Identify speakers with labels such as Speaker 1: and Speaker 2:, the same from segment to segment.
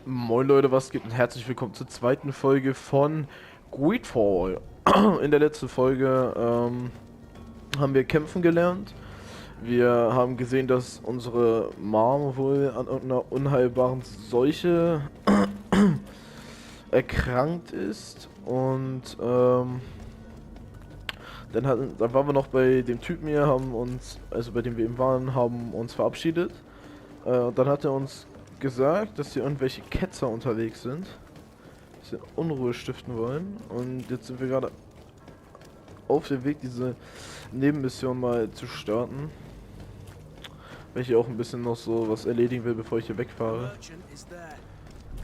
Speaker 1: Moin Leute, was geht und herzlich willkommen zur zweiten Folge von Greedfall. In der letzten Folge haben wir kämpfen gelernt. Wir haben gesehen, dass unsere Mom wohl an irgendeiner unheilbaren Seuche erkrankt ist. Und dann waren wir noch bei dem Typen hier, haben uns, also bei dem wir eben waren, haben uns verabschiedet. Und dann hat er uns gesagt, dass hier irgendwelche Ketzer unterwegs sind, dass sie Unruhe stiften wollen, und jetzt sind wir gerade auf dem Weg, diese Nebenmission mal zu starten, weil ich hier auch ein bisschen noch so was erledigen will, bevor ich hier wegfahre,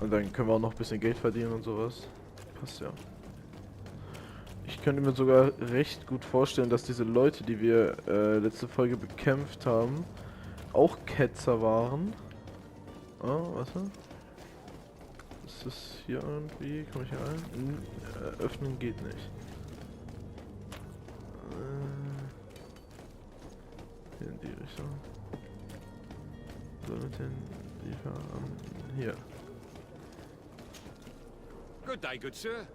Speaker 1: und dann können wir auch noch ein bisschen Geld verdienen und sowas. Passt ja. Ich könnte mir sogar recht gut vorstellen, dass diese Leute, die wir letzte Folge bekämpft haben, auch Ketzer waren. Oh, warte. Ist das hier irgendwie? Komme ich hier rein? Öffnen geht nicht. Hier in die Richtung. So, mit den Lieferanten. Hier.
Speaker 2: Good day, good sir.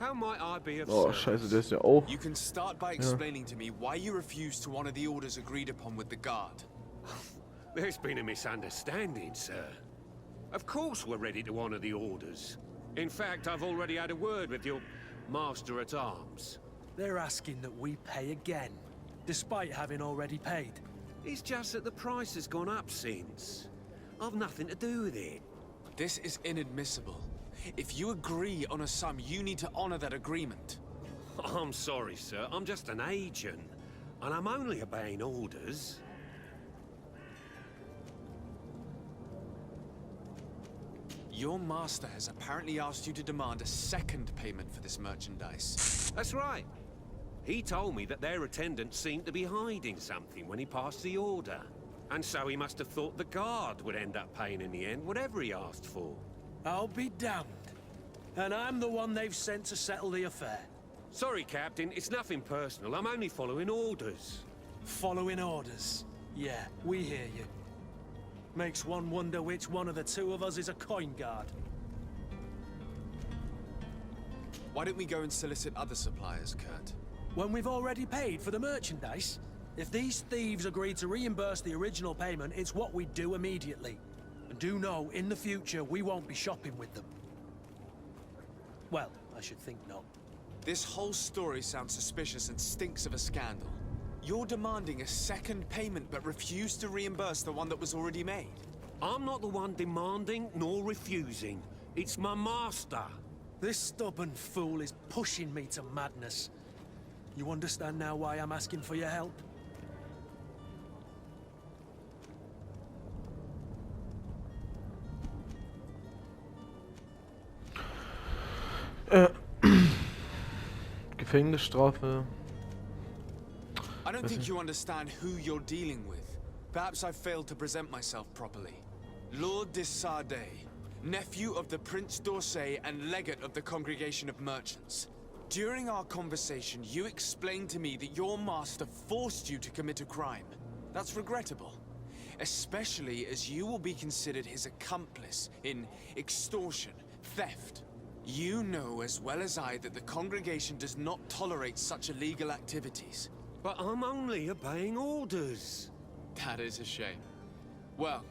Speaker 2: How might I be of
Speaker 1: Oh, scheiße, der ist ja auch.
Speaker 3: You can start by explaining to me why you refuse to honor the orders agreed upon with the guard.
Speaker 2: There's been a misunderstanding, sir. Of course we're ready to honor the orders. In fact, I've already had a word with your master-at-arms.
Speaker 4: They're asking that we pay again, despite having already paid.
Speaker 2: It's just that the price has gone up since. I've nothing to do with it.
Speaker 3: This is inadmissible. If you agree on a sum, you need to honor that agreement.
Speaker 2: I'm sorry, sir. I'm just an agent. And I'm only obeying orders.
Speaker 3: Your master has apparently asked you to demand a second payment for this merchandise.
Speaker 2: That's right. He told me that their attendant seemed to be hiding something when he passed the order. And so he must have thought the guard would end up paying in the end, whatever he asked for.
Speaker 4: I'll be damned. And I'm the one they've sent to settle the affair.
Speaker 2: Sorry, Captain, it's nothing personal. I'm only following orders.
Speaker 4: Following orders. Yeah, we hear you. Makes one wonder which one of the two of us is a coin guard.
Speaker 3: Why don't we go and solicit other suppliers, Kurt?
Speaker 4: When we've already paid for the merchandise? If these thieves agree to reimburse the original payment, it's what we do immediately. And do know, in the future, we won't be shopping with them. Well, I should think not.
Speaker 3: This whole story sounds suspicious and stinks of a scandal. You're demanding a second payment but refuse to reimburse the one that was already made.
Speaker 2: I'm not the one demanding nor refusing. It's my master.
Speaker 4: This stubborn fool is pushing me to madness. You understand now why I'm asking for your help?
Speaker 1: Gefängnisstrafe.
Speaker 3: I don't think you understand who you're dealing with. Perhaps I failed to present myself properly. Lord de Sardet, nephew of the Prince d'Orsay and legate of the Congregation of Merchants. During our conversation, you explained to me that your master forced you to commit a crime. That's regrettable, especially as you will be considered his accomplice in extortion, theft. You know as well as I that the Congregation does not tolerate such illegal activities.
Speaker 2: But I'm only obeying orders.
Speaker 3: That is a shame. Well,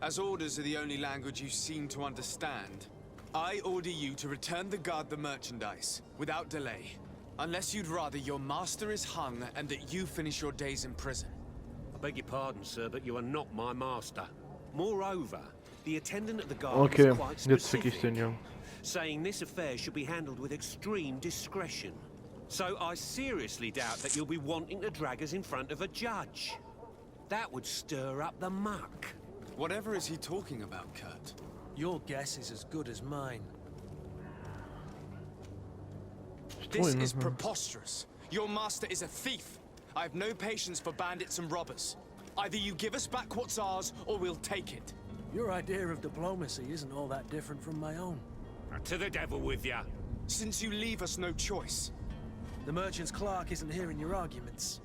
Speaker 3: as orders are the only language you seem to understand, I order you to return the guard the merchandise, without delay. Unless you'd rather your master is hung and that you finish your days in prison.
Speaker 2: I beg your pardon, sir, but you are not my master. Moreover, the attendant at the guard
Speaker 1: Okay,
Speaker 2: is quite
Speaker 1: jetzt fick ich
Speaker 2: specific,
Speaker 1: den Jungen.
Speaker 2: saying this affair should be handled with extreme discretion. So I seriously doubt that you'll be wanting to drag us in front of a judge. That would stir up the muck.
Speaker 3: Whatever is he talking about, Kurt?
Speaker 4: Your guess is as good as mine.
Speaker 3: This is preposterous. Your master is a thief. I have no patience for bandits and robbers. Either you give us back what's ours, or we'll take it.
Speaker 4: Your idea of diplomacy isn't all that different from my own.
Speaker 2: To the devil with ya.
Speaker 3: Since you leave us no choice.
Speaker 4: The merchant's clerk isn't hearing your arguments.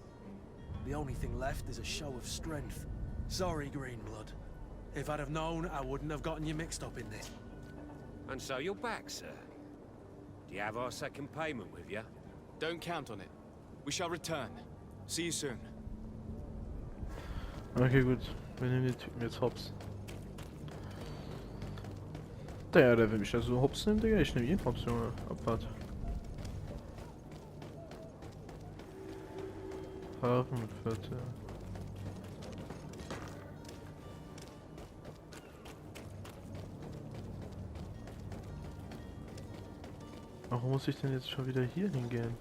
Speaker 4: The only thing left is a show of strength. Sorry, Greenblood. If I'd have known, I wouldn't have gotten you mixed up in this.
Speaker 2: And so you're back, sir. Do you have our second payment with you?
Speaker 3: Don't count on it. We shall return. See you soon.
Speaker 1: Okay, gut. Wir nehmen den Typen jetzt hops. Der will mich ja so hops nehmen, Digga. Ich nehme ihn hops, Junge. Abfahrt. Hafenviertel. Warum muss ich denn jetzt schon wieder hier hingehen?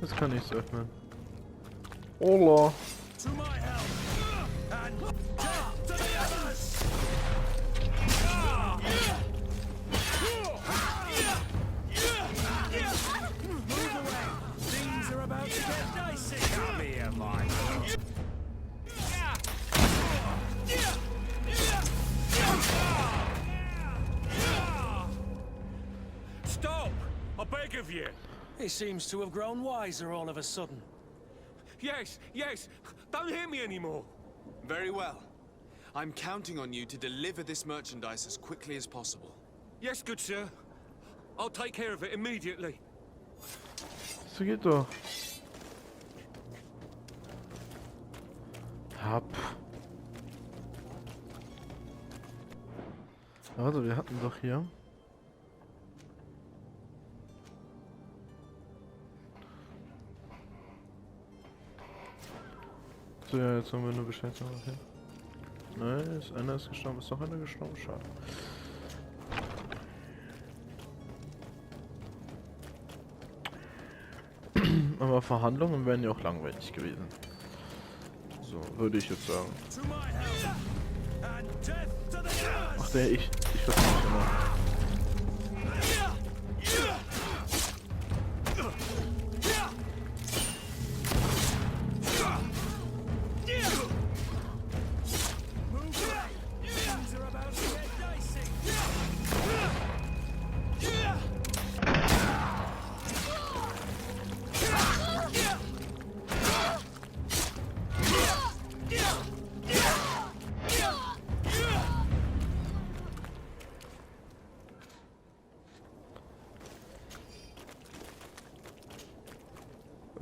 Speaker 1: Das kann nichts öffnen. Hola.
Speaker 4: To my help! And death to the others! Move away! Things are about to get dicey! Come here, Michael!
Speaker 2: Stop! I beg of you!
Speaker 4: He seems to have grown wiser all of a sudden.
Speaker 2: Yes, yes! Don't hit me anymore!
Speaker 3: Very well. I'm counting on you to deliver this merchandise as quickly as possible.
Speaker 2: Yes, good sir. I'll take care of it immediately.
Speaker 1: So geht doch. Hab. Also, wir hatten doch hier. So, ja, jetzt haben wir nur Bescheid sagen, okay. Nice, einer ist gestorben, ist noch einer gestorben, schade. Aber Verhandlungen wären ja auch langweilig gewesen. So, würde ich jetzt sagen.
Speaker 4: To my help! And death to the others!
Speaker 1: Ach, ich verstehe nicht immer.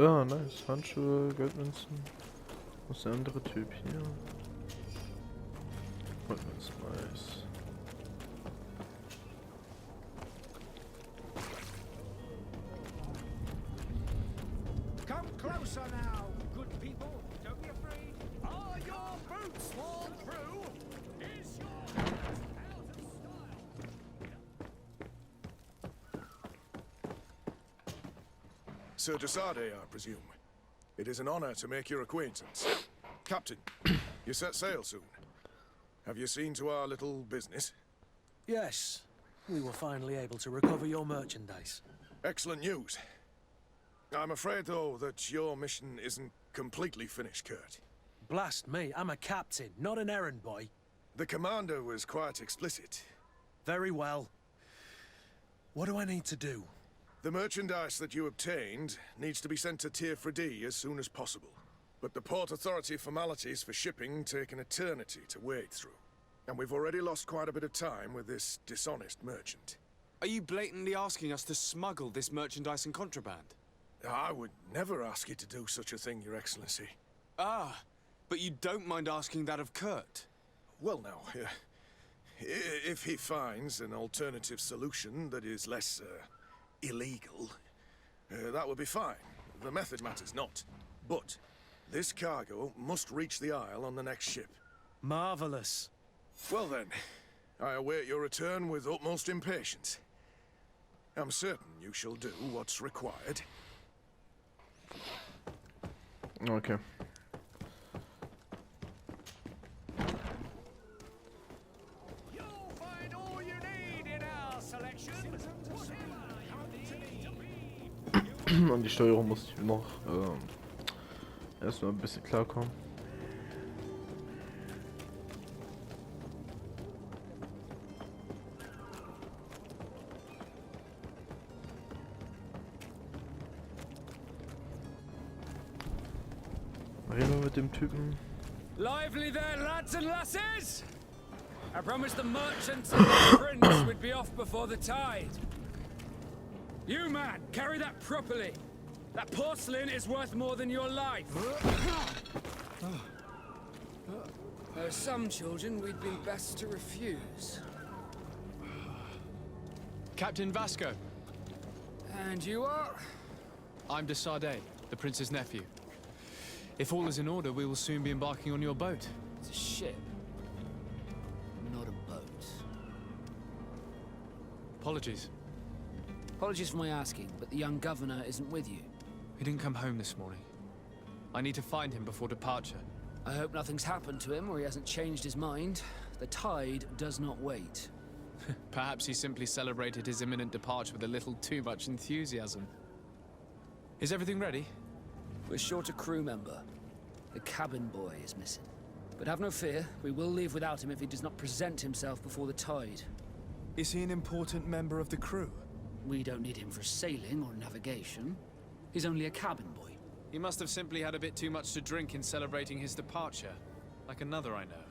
Speaker 1: Ja, nice. Handschuhe, Goldmünzen. Wo ist der andere Typ hier? Goldmünzen, nice.
Speaker 5: Come closer now, good people. Don't be afraid. Are your boots worn through? Is your hat out of style?
Speaker 6: Sir Desarde, I presume. It is an honor to make your acquaintance. Captain, you set sail soon. Have you seen to our little business?
Speaker 4: Yes, we were finally able to recover your merchandise.
Speaker 6: Excellent news. I'm afraid, though, that your mission isn't completely finished, Kurt.
Speaker 4: Blast me, I'm a captain, not an errand boy.
Speaker 6: The commander was quite explicit.
Speaker 4: Very well. What do I need to do?
Speaker 6: The merchandise that you obtained needs to be sent to Tier 4D as soon as possible. But the Port Authority formalities for shipping take an eternity to wade through. And we've already lost quite a bit of time with this dishonest merchant.
Speaker 3: Are you blatantly asking us to smuggle this merchandise and contraband?
Speaker 6: I would never ask you to do such a thing, Your Excellency.
Speaker 3: Ah, but you don't mind asking that of Kurt?
Speaker 6: Well now, if he finds an alternative solution that is less, illegal, that would be fine. The method matters not. But this cargo must reach the Isle on the next ship.
Speaker 4: Marvelous.
Speaker 6: Well then, I await your return with utmost impatience. I'm certain you shall do what's required.
Speaker 1: Okay.
Speaker 5: You'll find all you need in our selection.
Speaker 1: Und die Steuerung muss ich noch erstmal ein bisschen klarkommen. Reden wir mit dem Typen.
Speaker 2: Lively there, lads and lasses!
Speaker 5: I promised the merchants and the prince we'd be off before the tide. You, man, carry that properly. That porcelain is worth more than your life. There are some children we'd been best to refuse.
Speaker 3: Captain Vasco.
Speaker 5: And you are?
Speaker 3: I'm de Sardet, the prince's nephew. If all is in order, we will soon be embarking on your boat.
Speaker 5: It's a ship, not a boat.
Speaker 3: Apologies.
Speaker 5: Apologies for my asking, but the young governor isn't with you.
Speaker 3: He didn't come home this morning. I need to find him before departure.
Speaker 5: I hope nothing's happened to him or he hasn't changed his mind. The tide does not wait.
Speaker 3: Perhaps he simply celebrated his imminent departure with a little too much enthusiasm. Is everything ready?
Speaker 5: We're short a crew member. The cabin boy is missing. But have no fear, we will leave without him if he does not present himself before the tide.
Speaker 3: Is he an important member of the crew?
Speaker 5: We don't need him for sailing or navigation. He's only a cabin boy.
Speaker 3: He must have simply had a bit too much to drink in celebrating his departure, like another I know.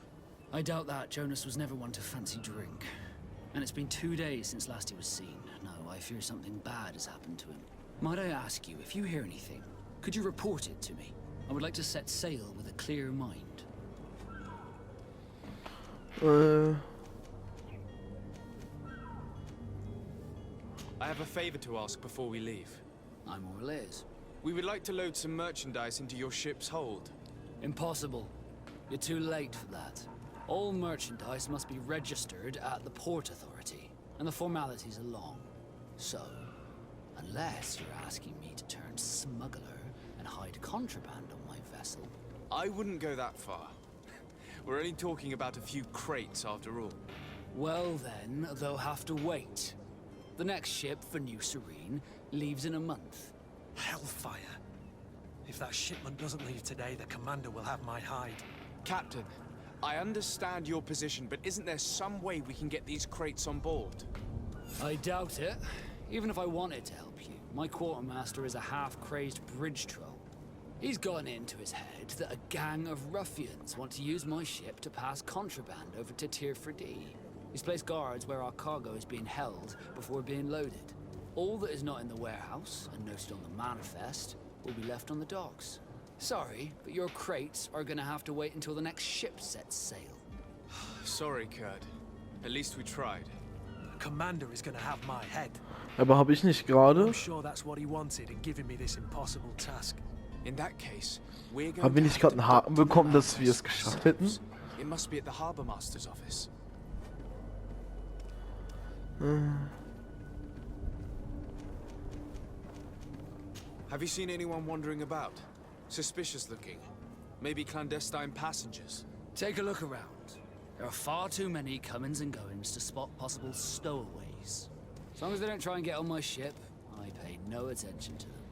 Speaker 5: I doubt that. Jonas was never one to fancy drink. And it's been 2 days since last he was seen. No, I fear something bad has happened to him. Might I ask you, if you hear anything, could you report it to me? I would like to set sail with a clear mind.
Speaker 3: I have a favor to ask before we leave.
Speaker 5: I'm all ears.
Speaker 3: We would like to load some merchandise into your ship's hold.
Speaker 5: Impossible. You're too late for that. All merchandise must be registered at the Port Authority, and the formalities are long. So, unless you're asking me to turn smuggler and hide contraband on my vessel...
Speaker 3: I wouldn't go that far. We're only talking about a few crates after all.
Speaker 5: Well then, they'll have to wait. The next ship for New Serene leaves in a month.
Speaker 4: Hellfire. If that shipment doesn't leave today, the commander will have my hide.
Speaker 3: Captain, I understand your position, but isn't there some way we can get these crates on board?
Speaker 5: I doubt it. Even if I wanted to help you, my quartermaster is a half-crazed bridge troll. He's gotten into his head that a gang of ruffians want to use my ship to pass contraband over to Tirfredi. He's placed guards where our cargo is being held before being loaded. All that is not in the warehouse, and noted on the manifest, will be left on the docks. Sorry, but your crates are gonna have to wait until the next ship sets sail.
Speaker 3: Sorry, Kurt. At least we tried.
Speaker 4: The commander is gonna have my head.
Speaker 1: Aber habe ich nicht gerade?
Speaker 4: I'm sure that's what he wanted in giving me this impossible task.
Speaker 3: In that case, we're going
Speaker 1: Haben wir
Speaker 3: to
Speaker 1: nicht
Speaker 3: have
Speaker 1: gerade
Speaker 3: to
Speaker 1: einen Haken
Speaker 3: dock
Speaker 1: bekommen,
Speaker 3: the
Speaker 1: dass wir es
Speaker 3: manifest
Speaker 1: geschafft hätten?
Speaker 3: ourselves. It must be at the harbor master's office. Have you seen anyone wandering about? Suspicious looking. Maybe clandestine passengers.
Speaker 5: Take a look around. There are far too many comings and goings to spot possible stowaways. As long as they don't try and get on my ship, I pay no attention to them.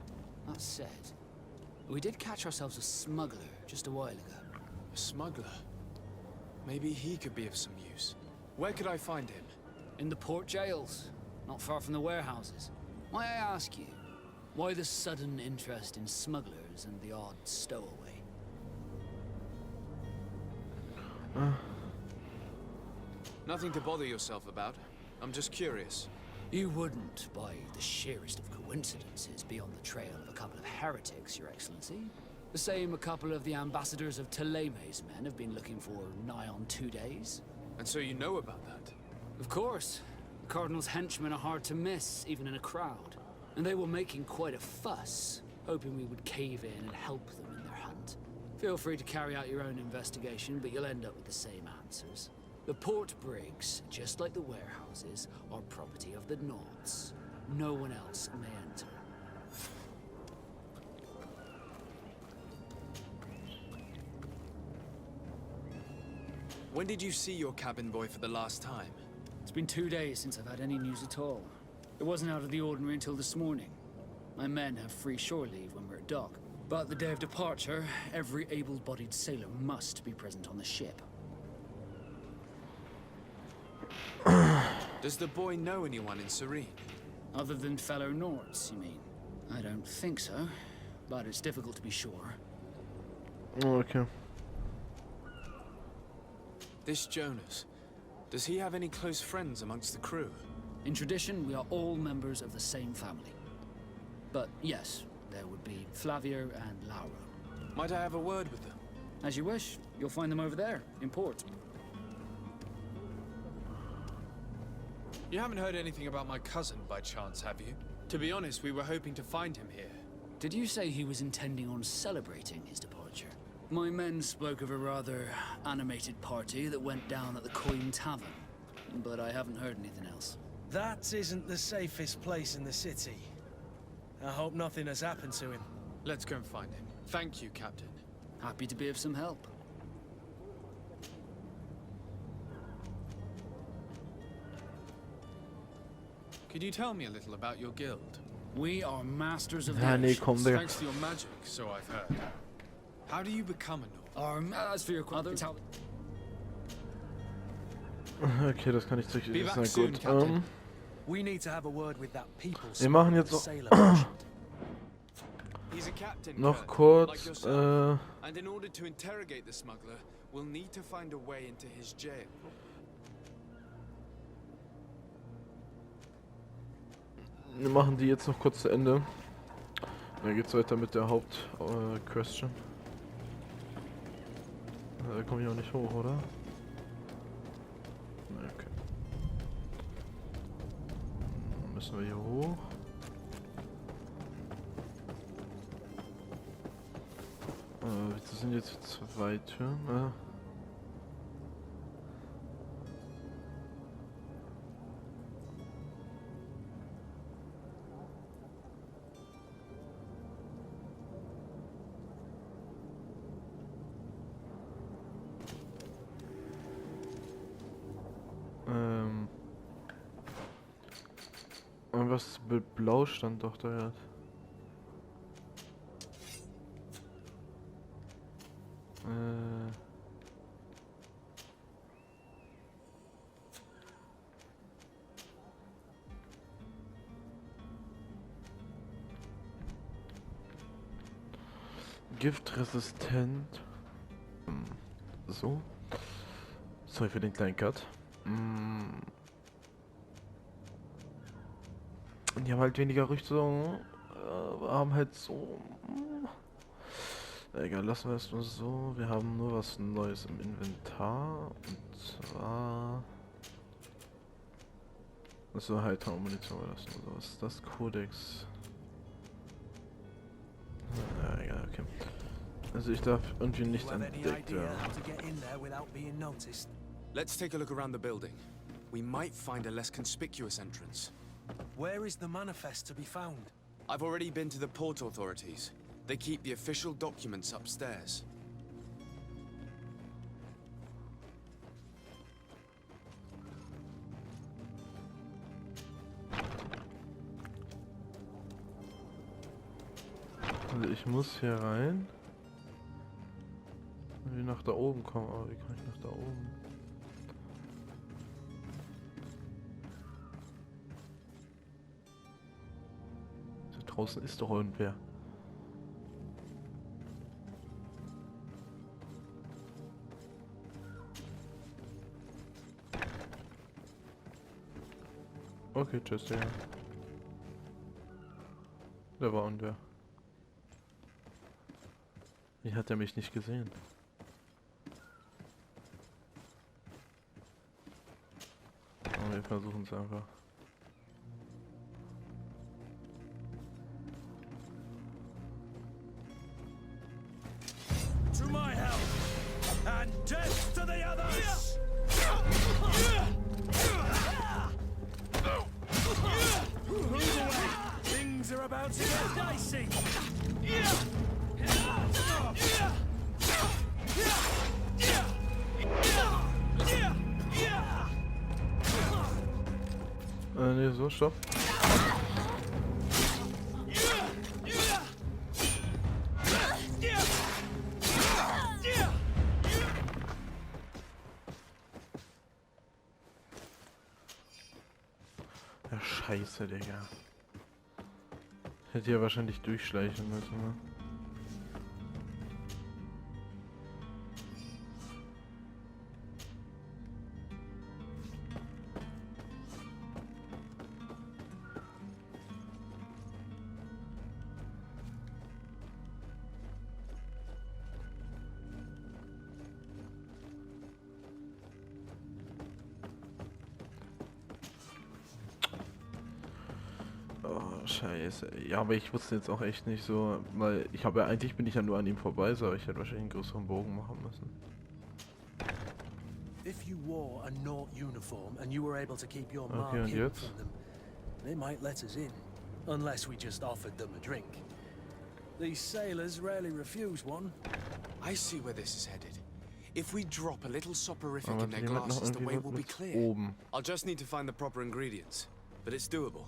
Speaker 5: That said, we did catch ourselves a smuggler just a while ago.
Speaker 3: A smuggler? Maybe he could be of some use. Where could I find him?
Speaker 5: In the port jails, not far from the warehouses. Might I ask you, why the sudden interest in smugglers and the odd stowaway?
Speaker 3: Nothing to bother yourself about. I'm just curious.
Speaker 5: You wouldn't, by the sheerest of coincidences, be on the trail of a couple of heretics, Your Excellency. The same a couple of the ambassadors of Teleme's men have been looking for nigh on 2 days.
Speaker 3: And so you know about that?
Speaker 5: Of course. The Cardinal's henchmen are hard to miss, even in a crowd. And they were making quite a fuss, hoping we would cave in and help them in their hunt. Feel free to carry out your own investigation, but you'll end up with the same answers. The port brigs, just like the warehouses, are property of the Nords. No one else may enter.
Speaker 3: When did you see your cabin boy for the last time?
Speaker 5: It's been 2 days since I've had any news at all. It wasn't out of the ordinary until this morning. My men have free shore leave when we're at dock. But the day of departure, every able-bodied sailor must be present on the ship.
Speaker 3: Does the boy know anyone in Serene?
Speaker 5: Other than fellow Nords, you mean? I don't think so, but it's difficult to be sure.
Speaker 1: Okay.
Speaker 3: This Jonas, Does he have any close friends amongst the crew?
Speaker 5: In tradition, we are all members of the same family. But yes, there would be Flavio and Laura.
Speaker 3: Might I have a word with them?
Speaker 5: As you wish. You'll find them over there, in port.
Speaker 3: You haven't heard anything about my cousin by chance, have you? To be honest, we were hoping to find him here.
Speaker 5: Did you say he was intending on celebrating his departure? My men spoke of a rather animated party that went down at the Coin Tavern, but I haven't heard anything else.
Speaker 4: That isn't the safest place in the city. I hope nothing has happened to him.
Speaker 3: Let's go and find him. Thank you, Captain.
Speaker 5: Happy to be of some help.
Speaker 3: Could you tell me a little about your guild?
Speaker 5: We are masters of the
Speaker 1: Ja, nee,
Speaker 5: oceans.
Speaker 1: komm, Digga.
Speaker 3: Thanks to your magic, so I've heard. How do you become a Nord?
Speaker 5: As for your others, how...
Speaker 1: Okay, das kann ich
Speaker 3: Be
Speaker 1: zurück.
Speaker 3: back
Speaker 1: Das ist
Speaker 3: soon,
Speaker 1: gut.
Speaker 3: Captain.
Speaker 4: We need to have a word with that people
Speaker 1: Wir machen jetzt noch,
Speaker 4: sailor merchant.
Speaker 3: He's a captain,
Speaker 1: noch
Speaker 3: Kurt, like
Speaker 1: kurz.
Speaker 3: yourself. And in order to interrogate the smuggler, we'll need to find a way into his jail.
Speaker 1: Wir machen die jetzt noch kurz zu Ende. Dann geht's weiter mit der Haupt-Question. Da komme ich auch nicht hoch, oder? Nee, okay. Müssen wir hier hoch? Wieso sind jetzt 2 Türme? Irgendwas mit Blau stand doch da jetzt. Giftresistent. So. Sorry für den kleinen Cut. Die haben halt weniger Rüstung, haben halt so... Egal, lassen wir es nur so. Wir haben nur was Neues im Inventar. Und zwar... Also heitere Munition lassen oder was ist das? Kodex. Ja, egal, okay. Also ich darf irgendwie nicht entdeckt werden.
Speaker 3: Let's take a look around the building. We might find a less conspicuous entrance.
Speaker 4: Where is the manifest to be found?
Speaker 3: I've already been to the port authorities. They keep the official documents upstairs.
Speaker 1: Also ich muss hier rein. Wie nach da oben kommen, aber wie kann ich nach da oben? Da draußen ist doch irgendwer. Okay, tschüss, ja. Da war irgendwer. Wie hat er mich nicht gesehen? Aber wir versuchen es einfach.
Speaker 4: To my help, and death to the others! Things are about to get dicey!
Speaker 1: Nee, so, stopp. Ja, scheiße, Digga. Hätte ja wahrscheinlich durchschleichen müssen, ne? scheiße. Ja, aber ich wusste jetzt auch echt nicht so, weil ich habe ja eigentlich bin ich ja nur an ihm vorbei, so aber ich hätte wahrscheinlich einen größeren Bogen machen müssen.
Speaker 4: If you wore a Nort uniform and you were able to keep your
Speaker 1: Okay,
Speaker 4: mark
Speaker 1: und
Speaker 4: hidden
Speaker 1: jetzt?
Speaker 4: from them, they might let us in, unless we just offered them a drink. These sailors rarely refuse one.
Speaker 3: I see where this is headed. If we drop a little soporific
Speaker 1: Aber
Speaker 3: in their
Speaker 1: die meinten noch
Speaker 3: glasses, the
Speaker 1: irgendwie
Speaker 3: way will be
Speaker 1: mit
Speaker 3: clear.
Speaker 1: oben.
Speaker 3: I'll just need to find the proper ingredients, but it's doable.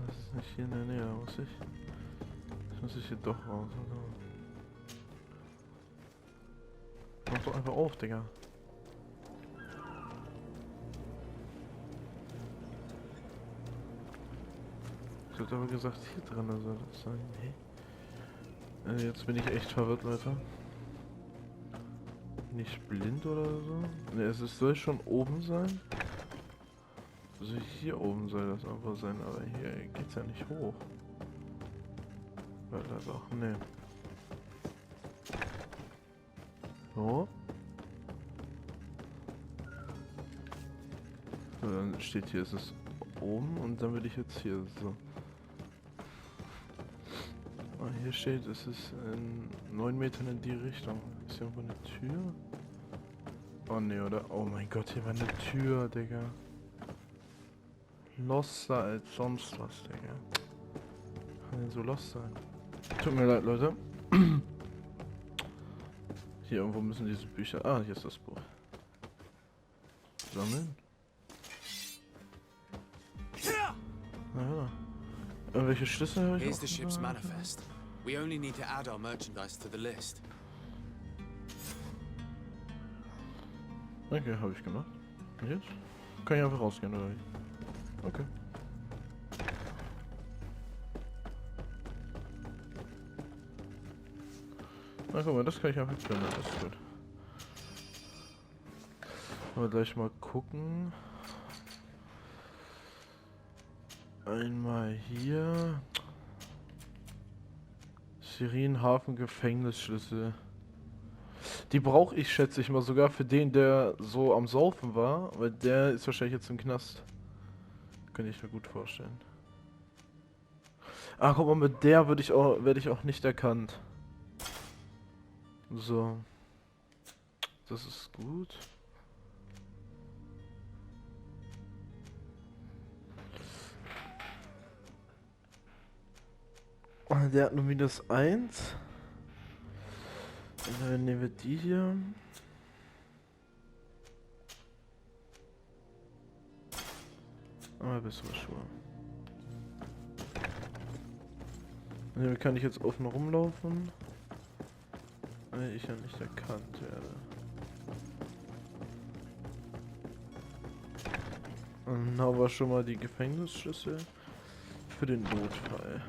Speaker 1: Das ist nicht hier in der Nähe, muss ich? Jetzt muss ich hier doch raus, oder? Mach doch einfach auf, Digga. Ich hätte aber gesagt, hier dran soll das sein. Nee. Jetzt bin ich echt verwirrt, Leute. Nicht blind oder so? Ne, soll schon oben sein. Also hier oben soll das einfach sein, aber hier geht's ja nicht hoch. Weil da doch, ne. So. So, dann steht hier, es ist oben und dann würde ich jetzt hier so. Ah, hier steht, es ist in 9 Metern in die Richtung. Ist hier irgendwo eine Tür? Oh ne, oder? Oh mein Gott, hier war eine Tür, Digga. Loster als sonst was, Digga. Kann denn so lost sein? Tut mir leid, Leute. Hier irgendwo müssen diese Bücher... Ah, hier ist das Buch. Sammeln? Ah, irgendwelche Schlüssel habe ich
Speaker 3: Here's the
Speaker 1: auch
Speaker 3: ship's
Speaker 1: gemacht?
Speaker 3: manifest. We only need to add our merchandise to the list.
Speaker 1: Okay, habe ich gemacht. Und jetzt? Kann ich einfach rausgehen, oder wie? Okay. Na guck mal, das kann ich einfach plündern, das ist gut. Aber gleich mal gucken. Einmal hier. Sirenhafen Gefängnisschlüssel. Die brauche ich, schätze ich mal, sogar für den, der so am Saufen war, weil der ist wahrscheinlich jetzt im Knast. Könnte ich mir gut vorstellen. Ah, guck mal, mit der werde ich auch nicht erkannt. So. Das ist gut. Der hat nur -1. Dann nehmen wir die hier. Ah, bessere Schuhe. Und hier kann ich jetzt offen rumlaufen. Weil ich ja nicht erkannt werde. Dann haben wir schon mal die Gefängnisschlüssel für den Notfall.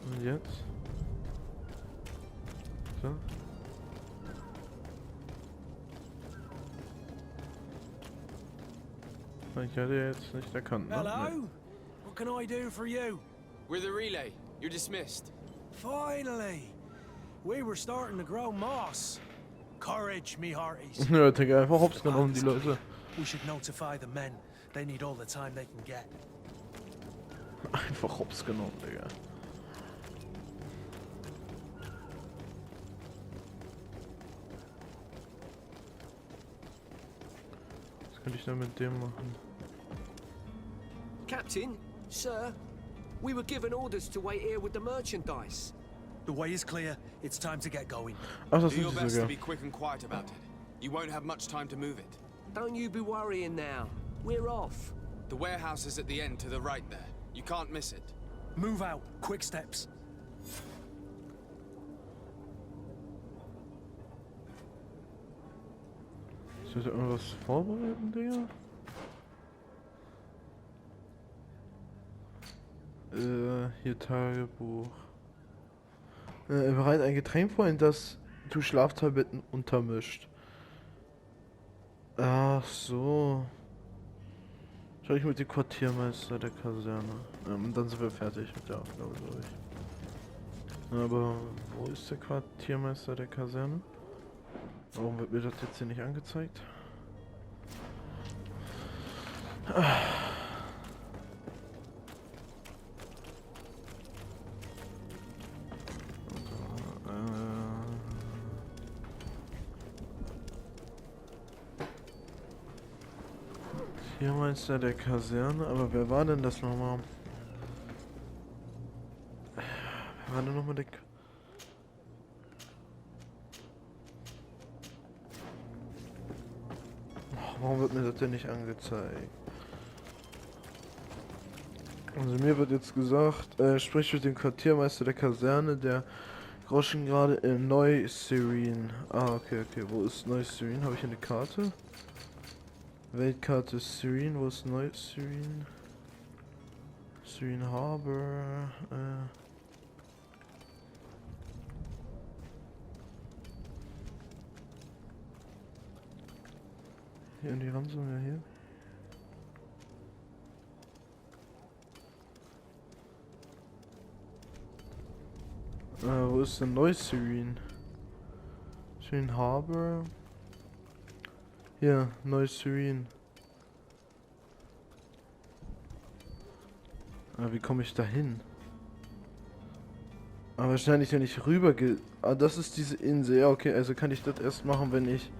Speaker 1: Und jetzt? So. Ich hatte jetzt nicht erkannt, ne?
Speaker 4: Hello?
Speaker 1: Nee.
Speaker 4: What can I do for you?
Speaker 3: We're the relay. You're dismissed.
Speaker 4: Finally! We were starting to grow moss. Courage, me hearties.
Speaker 1: Ja, Digga, einfach hops genommen, die Leute.
Speaker 4: We should notify the men. They need all the time they can get.
Speaker 1: Einfach hops genommen, Digga. Was könnte ich denn mit dem machen?
Speaker 7: Captain, sir, we were given orders to wait here with the merchandise.
Speaker 4: The way is clear. It's time to get going.
Speaker 1: Ach, das
Speaker 3: Do
Speaker 1: sind
Speaker 3: your
Speaker 1: die
Speaker 3: best to
Speaker 1: sogar.
Speaker 3: be quick and quiet about it. You won't have much time to move it.
Speaker 7: Don't you be worrying now. We're off.
Speaker 3: The warehouse is at the end to the right there. You can't miss it.
Speaker 4: Move out. Quick steps.
Speaker 1: Soll ich irgendwas vorbereiten, Digga? Hier Tagebuch. Bereit ein Getränk vor, in das du Schlaftabletten untermischt. Ach so. Schau ich mit dem Quartiermeister der Kaserne. Und dann sind wir fertig mit der Aufgabe, glaube ich. Aber wo ist der Quartiermeister der Kaserne? Warum wird mir das jetzt hier nicht angezeigt? Hier Meister der Kaserne, aber wer war denn das nochmal? Wer war denn nochmal der... Warum wird mir das denn nicht angezeigt? Also mir wird jetzt gesagt, sprich mit dem Quartiermeister der Kaserne, der Groschen gerade in Neu-Syrin. Ah, okay, okay. Wo ist Neu-Syrin? Habe ich hier eine Karte? Weltkarte Syrin, wo ist Neu-Syrin? Syrin Harbor, Hier in die Ramsung, ja hier. Wo ist denn Neu-Syrin? Syrin Harbor. Hier, Neu-Syrin. Wie komme ich da hin? Aber wahrscheinlich, wenn ich rüber gehe. Ah, das ist diese Insel. Ja, okay, also kann ich das erst machen, wenn ich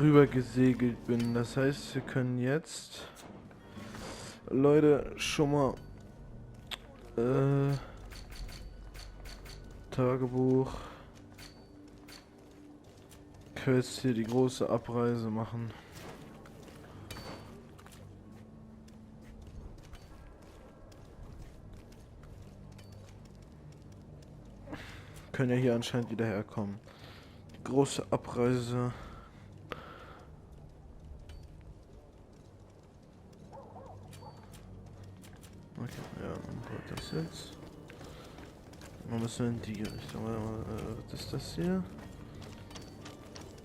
Speaker 1: rüber gesegelt bin. Das heißt, wir können jetzt, Leute, schon mal Tagebuch. Ich kann jetzt hier die große Abreise machen. Können ja hier anscheinend wieder herkommen. Die große Abreise. Okay, ja, dann kommt das jetzt. Dann müssen wir in die Richtung. Was ist das hier?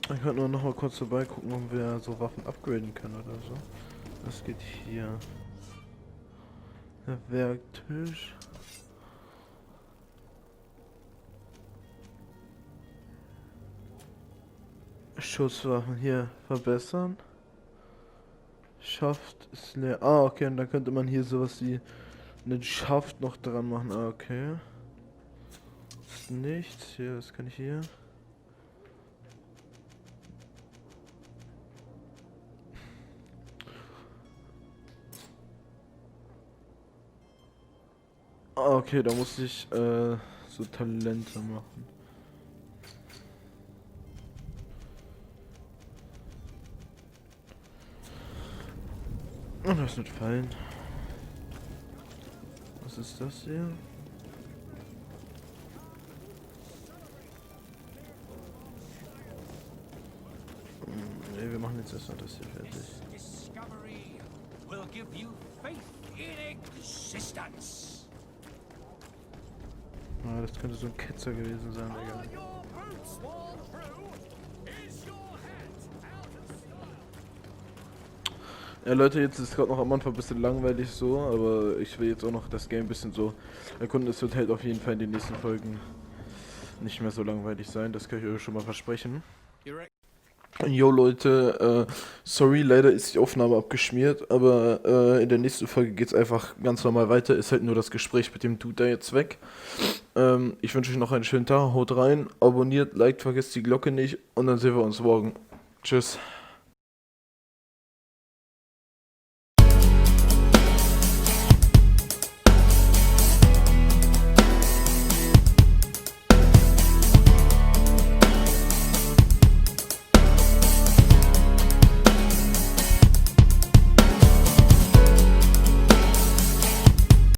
Speaker 1: Ich könnte nur noch mal kurz vorbei gucken, ob wir so Waffen upgraden können oder so. Das geht hier. Der Werktisch. Schusswaffen hier verbessern. Schaft ist leer. Ah, okay, und dann könnte man hier sowas wie einen Schaft noch dran machen. Ah, okay. Ist nichts. Hier, was kann ich hier? Ah, okay, da muss ich so Talente machen. Und das wird fallen. Was ist das hier? Ne, wir machen jetzt erstmal das hier fertig.
Speaker 2: Discovery will give you faith in existence.
Speaker 1: Ah, das könnte so ein Ketzer gewesen sein, Digga. Ja Leute, jetzt ist es gerade noch am Anfang ein bisschen langweilig so, aber ich will jetzt auch noch das Game ein bisschen so erkunden. Es wird halt auf jeden Fall in den nächsten Folgen nicht mehr so langweilig sein, das kann ich euch schon mal versprechen. Jo Leute, sorry, leider ist die Aufnahme abgeschmiert, aber in der nächsten Folge geht es einfach ganz normal weiter, ist halt nur das Gespräch mit dem Dude da jetzt weg. Ich wünsche euch noch einen schönen Tag, haut rein, abonniert, liked, vergesst die Glocke nicht und dann sehen wir uns morgen. Tschüss.